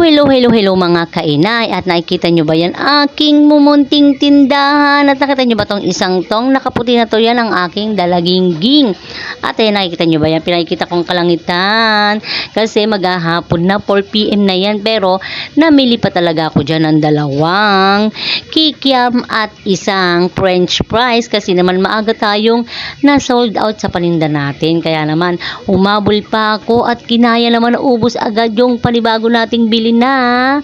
Hello mga kainay. At nakikita nyo ba yan? Aking mumunting tindahan. At nakita nyo ba tong isang tong? Nakaputi na to, yan ang aking dalagingging. At ayan, nakikita nyo ba yan? Pinakikita kong kalangitan. Kasi maghahapon na, 4 PM na yan. Pero namili pa talaga ako dyan ng dalawang kikiam at isang french fries. Kasi naman maaga tayong na-sold out sa paninda natin. Kaya naman, umabol pa ako at kinaya naman na ubos agad yung panibago nating bili na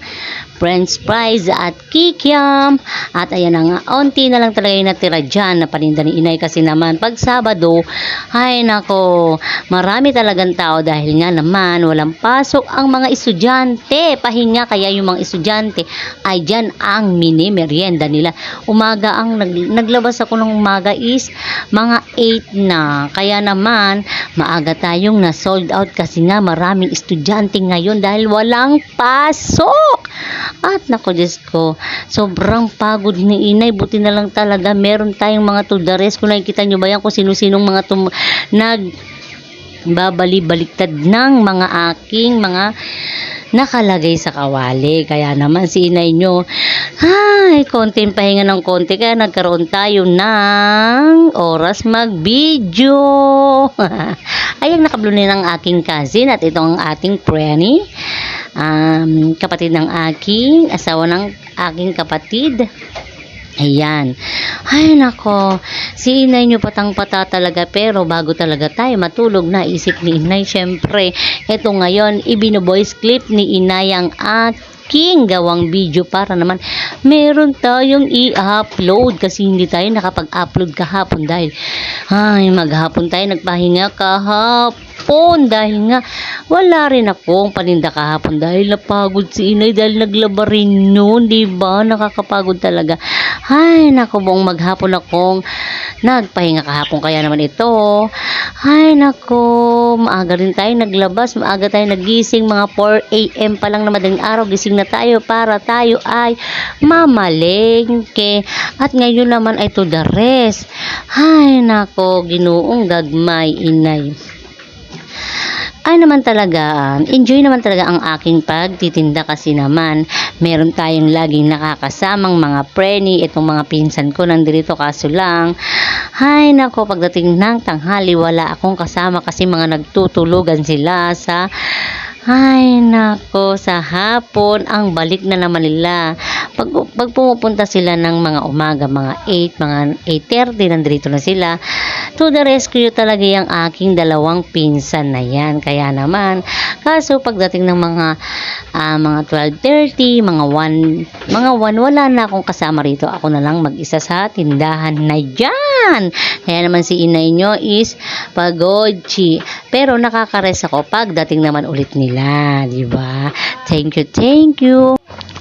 french fries at kikiam. At ayan na nga, onti na lang talaga yung natira dyan na paninda ni inay. Kasi naman pag Sabado, ay nako, marami talagang tao dahil nga naman walang pasok ang mga estudyante, pahinga. Kaya yung mga estudyante ay dyan ang mini merienda nila. Umaga ang naglabas ako ng umaga is mga 8 na. Kaya naman maaga tayong na sold out kasi nga maraming estudyante ngayon dahil walang pasok. At nako, Diyos ko, sobrang pagod ni inay. Buti na lang talaga meron tayong mga tudares. Kung nakikita nyo ba yan kung sino-sinong mga nagbabali-baliktad ng mga aking mga nakalagay sa kawali. Kaya naman si inay nyo, ay, konting pahinga ng konti. Kaya nagkaroon tayo ng oras mag-video. Ayan, nakablunin ng aking cousin. At ito ang ating Prenny. Kapatid ng aking asawa ng aking kapatid. Ayan. Ay nako, si inay nyo patang-pata talaga. Pero bago talaga tayo matulog, naisip ni inay, syempre, eto ngayon, ibino-voice clip ni inay ang aking gawang video para naman meron tayong i-upload. Kasi hindi tayo nakapag-upload kahapon dahil ay, maghapon tayo nagpahinga kahapon dahil nga wala rin akong paninda kahapon dahil napagod si inay dahil naglaba rin noon, diba? Nakakapagod talaga. Ay, naku, buong maghapon akong nagpahinga kahapon. Kaya naman ito, ay naku, maaga rin tayo naglabas, maaga tayo nagising, mga 4 AM pa lang na madaling araw, gising na tayo para tayo ay mamalengke. At ngayon naman ay to the rest. Ay naku, Ginoong gagmay inay. Ay naman talaga, enjoy naman talaga ang aking pagtitinda kasi naman meron tayong laging nakakasamang mga preni. Itong mga pinsan ko nandito kaso lang, ay nako, pagdating ng tanghali wala akong kasama kasi mga nagtutulugan sila sa, ay nako, sa hapon ang balik na naman nila. Pag pumupunta sila ng mga umaga, mga 8, mga 8:30, nandito na sila. To the rescue talaga yung aking dalawang pinsan na yan. Kaya naman, kaso pagdating ng mga 12:30, mga 1, wala na akong kasama rito. Ako na lang mag-isa sa tindahan na yan. Kaya naman si inay nyo is pagod, chi. Pero nakaka-rest ako pagdating naman ulit nila, di ba? Thank you.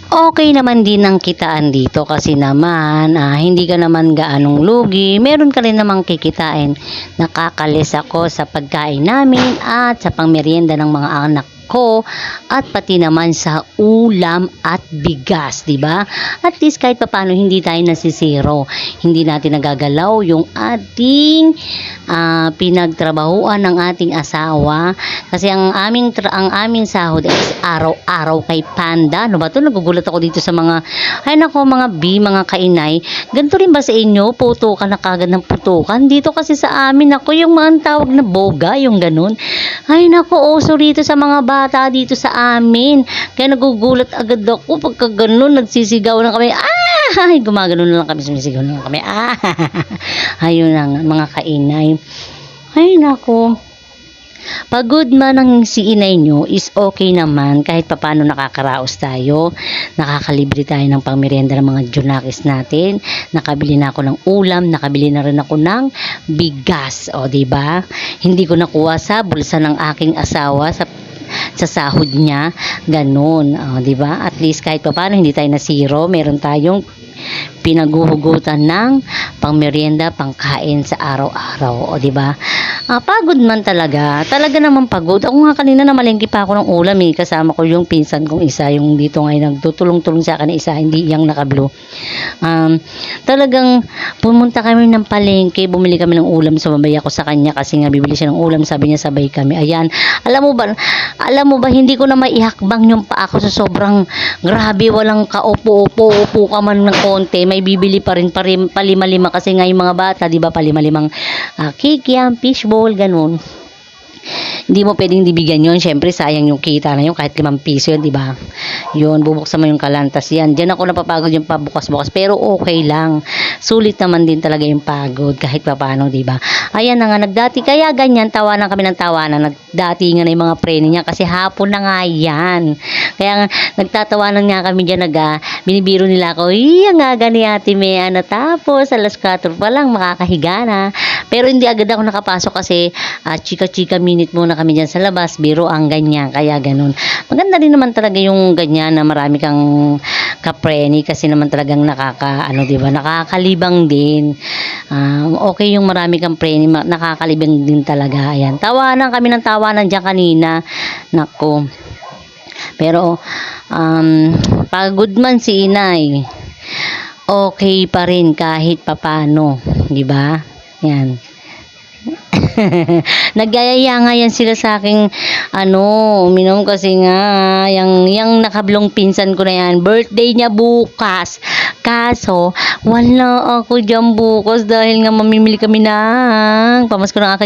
Okay naman din ang kitaan dito kasi naman hindi ka naman gaanong lugi. Meron ka rin namang kikitain. Nakakalis ako sa pagkain namin at sa pangmerienda ng mga anak ko at pati naman sa ulam at bigas, di ba? At least kahit papaano hindi tayo nasisiro. Hindi natin nagagalaw yung ating pinagtrabahuan ng ating asawa kasi ang aming sahod is araw-araw kay Panda. Ano ba 'to? Nagugulat ako dito sa mga mga kainay. Ganito rin ba sa inyo? Putukan na kagad ng putukan. Dito kasi sa amin ako yung mga tawag na boga, yung ganun. Ay nako, uso rito sa mga bata dito sa amin. Kaya nagugulat agad ako pagka ganun, nagsisigaw na kami. Ay, gumagano na lang kami, sumisigaw na lang kami. Ayun na nga, mga kainay. Ay nako, pagod man ang si inay nyo is okay naman kahit papano nakakaraos tayo, nakakalibre tayo ng pangmerienda ng mga junakis natin, nakabili na ako ng ulam, nakabili na rin ako ng bigas, o diba? Hindi ko nakuha sa bulsa ng aking asawa sa sahod niya, ganun, o diba? At least kahit papano hindi tayo na zero, meron tayong pinaguhugutan ng pang merienda, pang kain sa araw-araw, o di ba? Pagod man talaga. Talaga naman pagod. Ako nga kanina namalengke pa ako ng ulam eh. Kasama ko yung pinsan kong isa, yung dito ngayon nagtutulong-tulong sa akin na isa, hindi yung naka-blue. Talagang pumunta kami ng palengke, bumili kami ng ulam, sumabay ako sa kanya kasi nga bibili siya ng ulam, sabi niya sabay kami. Ayan, alam mo ba hindi ko na maihakbang yung paa ko sa sobrang grabe, walang kaupo-upo ka man ng konti, may bibili pa rin palima-lima kasi nga yung mga bata, di ba, palima-limang kikiam, fishball, ganun. Hindi mo pwedeng dibigyan yun. Syempre, sayang yung kita na yun. Kahit 5 piso yun, di ba? Yun, bubuksan mo yung kalantas yan. Diyan ako napapagod yung pabukas-bukas. Pero okay lang. Sulit naman din talaga yung pagod. Kahit paano, di ba? Ayan na nga, nagdati. Kaya ganyan, tawanan kami ng tawanan. Nagdati nga na yung mga preno niya. Kasi hapon na nga yan. Kaya nga, nagtatawanan nga kami dyan. Binibiro nila ako. Ang aga ni Ate Mea. Tapos, alas 4 pa lang, makakahiga na. Pero hindi agad ako nakapasok kasi chika-chika minute muna kami dyan sa labas, biro ang ganyan, kaya ganun. Maganda rin naman talaga yung ganyan na marami kang kapreni kasi naman talagang diba, nakakalibang din. Okay yung marami kang preni, nakakalibang din talaga. Ayan, tawanan kami ng tawanan dyan kanina. Nako. Pero, pagod man si inay, okay pa rin kahit papano, di ba? Yan. Nagyayaya nga yan sila sa aking uminom kasi nga yung nakablong pinsan ko na yan, birthday niya bukas, kaso wala ako dyan bukas dahil nga mamimili kami ng pamasko ng aking